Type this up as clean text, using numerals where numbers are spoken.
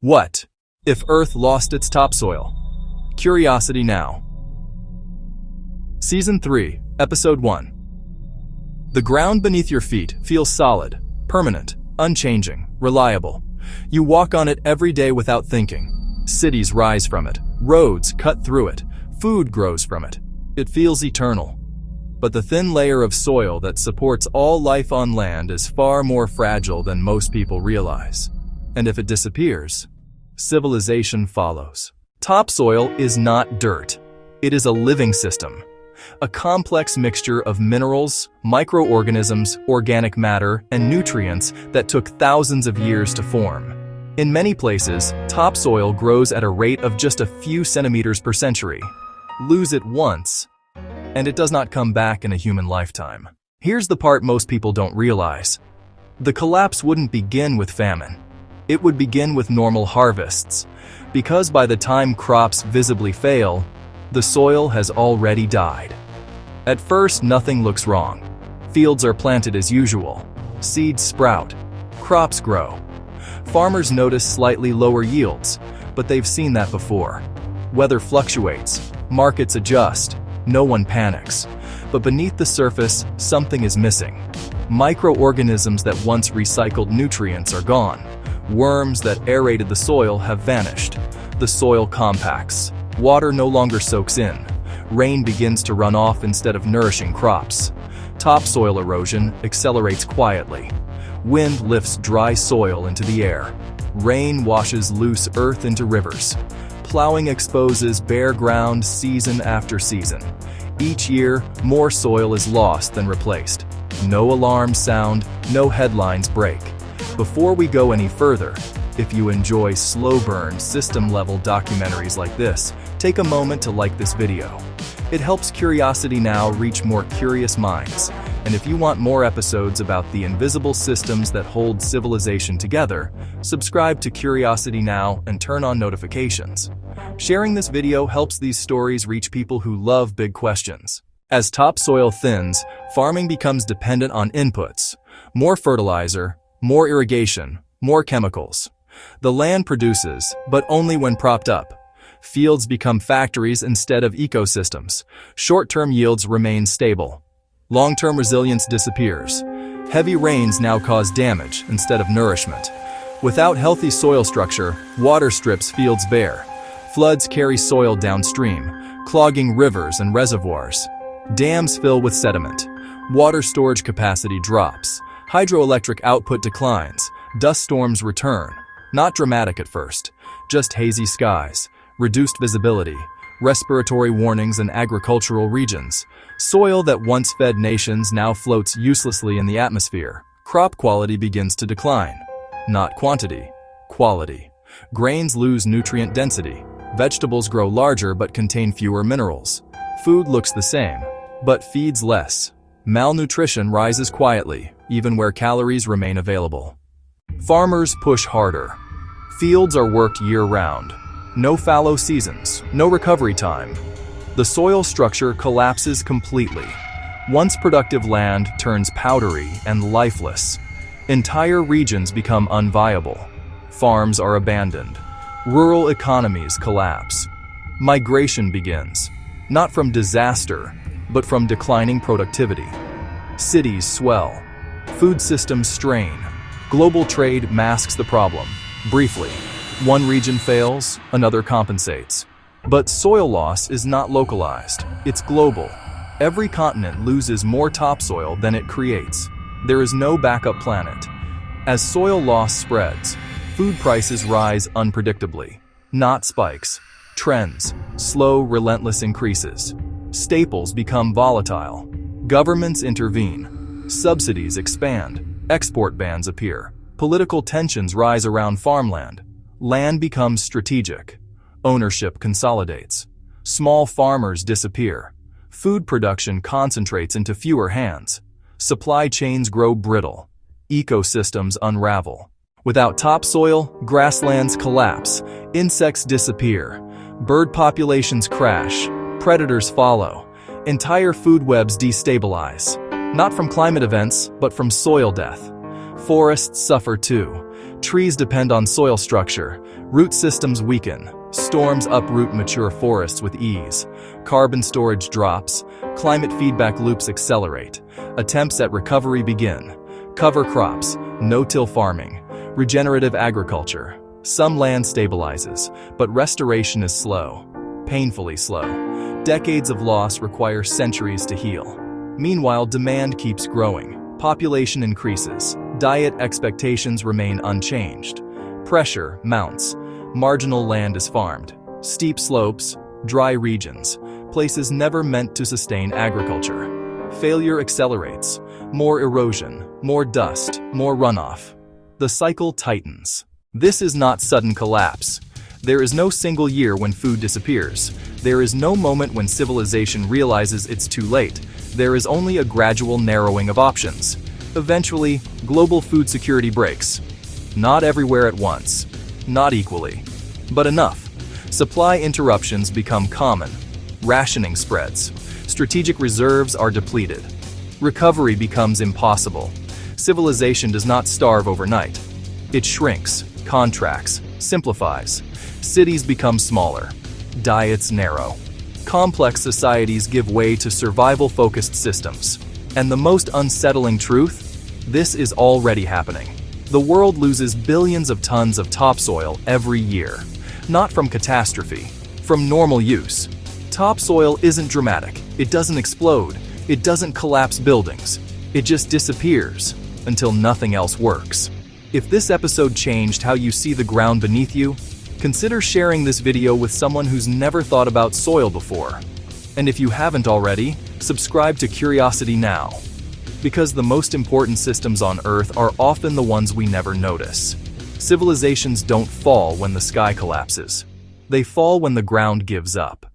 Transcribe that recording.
What if Earth lost its topsoil? Curiosity Now. Season 3, Episode 1. The ground beneath your feet feels solid, permanent, unchanging, reliable. You walk on it every day without thinking. Cities rise from it, roads cut through it, food grows from it. It feels eternal. But the thin layer of soil that supports all life on land is far more fragile than most people realize. And if it disappears, civilization follows. Topsoil is not dirt. It is a living system. A complex mixture of minerals, microorganisms, organic matter, and nutrients that took thousands of years to form. In many places, topsoil grows at a rate of just a few centimeters per century. Lose it once, and it does not come back in a human lifetime. Here's the part most people don't realize. The collapse wouldn't begin with famine. It would begin with normal harvests, because by the time crops visibly fail, the soil has already died. At first, nothing looks wrong. Fields are planted as usual. Seeds sprout. Crops grow. Farmers notice slightly lower yields, but they've seen that before. Weather fluctuates. Markets adjust. No one panics. But beneath the surface, something is missing. Microorganisms that once recycled nutrients are gone. Worms that aerated the soil have vanished. The soil compacts. Water no longer soaks in. Rain begins to run off instead of nourishing crops. Topsoil erosion accelerates quietly. Wind lifts dry soil into the air. Rain washes loose earth into rivers. Plowing exposes bare ground season after season. Each year, more soil is lost than replaced. No alarms sound, no headlines break. Before we go any further, if you enjoy slow-burn, system-level documentaries like this, take a moment to like this video. It helps Curiosity Now reach more curious minds. And if you want more episodes about the invisible systems that hold civilization together, subscribe to Curiosity Now and turn on notifications. Sharing this video helps these stories reach people who love big questions. As topsoil thins, farming becomes dependent on inputs. More fertilizer, more irrigation, more chemicals. The land produces, but only when propped up. Fields become factories instead of ecosystems. Short-term yields remain stable. Long-term resilience disappears. Heavy rains now cause damage instead of nourishment. Without healthy soil structure, water strips fields bare. Floods carry soil downstream, clogging rivers and reservoirs. Dams fill with sediment. Water storage capacity drops. Hydroelectric output declines. Dust storms return. Not dramatic at first, just hazy skies, reduced visibility, respiratory warnings in agricultural regions. Soil that once fed nations now floats uselessly in the atmosphere. Crop quality begins to decline. Not quantity, quality. Grains lose nutrient density. Vegetables grow larger but contain fewer minerals. Food looks the same, but feeds less. Malnutrition rises quietly, even where calories remain available. Farmers push harder. Fields are worked year-round. No fallow seasons, no recovery time. The soil structure collapses completely. Once productive land turns powdery and lifeless. Entire regions become unviable. Farms are abandoned. Rural economies collapse. Migration begins, not from disaster, but from declining productivity. Cities swell. Food systems strain. Global trade masks the problem. Briefly, one region fails, another compensates. But soil loss is not localized, it's global. Every continent loses more topsoil than it creates. There is no backup planet. As soil loss spreads, food prices rise unpredictably. Not spikes. Trends. Slow, relentless increases. Staples become volatile. Governments intervene. Subsidies expand. Export bans appear. Political tensions rise around farmland. Land becomes strategic. Ownership consolidates. Small farmers disappear. Food production concentrates into fewer hands. Supply chains grow brittle. Ecosystems unravel. Without topsoil, grasslands collapse. Insects disappear. Bird populations crash. Predators follow. Entire food webs destabilize. Not from climate events, but from soil death. Forests suffer too. Trees depend on soil structure. Root systems weaken. Storms uproot mature forests with ease. Carbon storage drops. Climate feedback loops accelerate. Attempts at recovery begin. Cover crops, no-till farming, regenerative agriculture. Some land stabilizes, but restoration is slow, painfully slow. Decades of loss require centuries to heal. Meanwhile, demand keeps growing. Population increases. Diet expectations remain unchanged. Pressure mounts. Marginal land is farmed. Steep slopes, dry regions, places never meant to sustain agriculture. Failure accelerates. More erosion, more dust, more runoff. The cycle tightens. This is not sudden collapse. There is no single year when food disappears. There is no moment when civilization realizes it's too late. There is only a gradual narrowing of options. Eventually, global food security breaks. Not everywhere at once, not equally, but enough. Supply interruptions become common. Rationing spreads. Strategic reserves are depleted. Recovery becomes impossible. Civilization does not starve overnight. It shrinks, contracts, simplifies. Cities become smaller. Diets narrow. Complex societies give way to survival-focused systems. And the most unsettling truth? This is already happening. The world loses billions of tons of topsoil every year. Not from catastrophe, from normal use. Topsoil isn't dramatic. It doesn't explode. It doesn't collapse buildings. It just disappears until nothing else works. If this episode changed how you see the ground beneath you, consider sharing this video with someone who's never thought about soil before. And if you haven't already, subscribe to Curiosity Now. Because the most important systems on Earth are often the ones we never notice. Civilizations don't fall when the sky collapses. They fall when the ground gives up.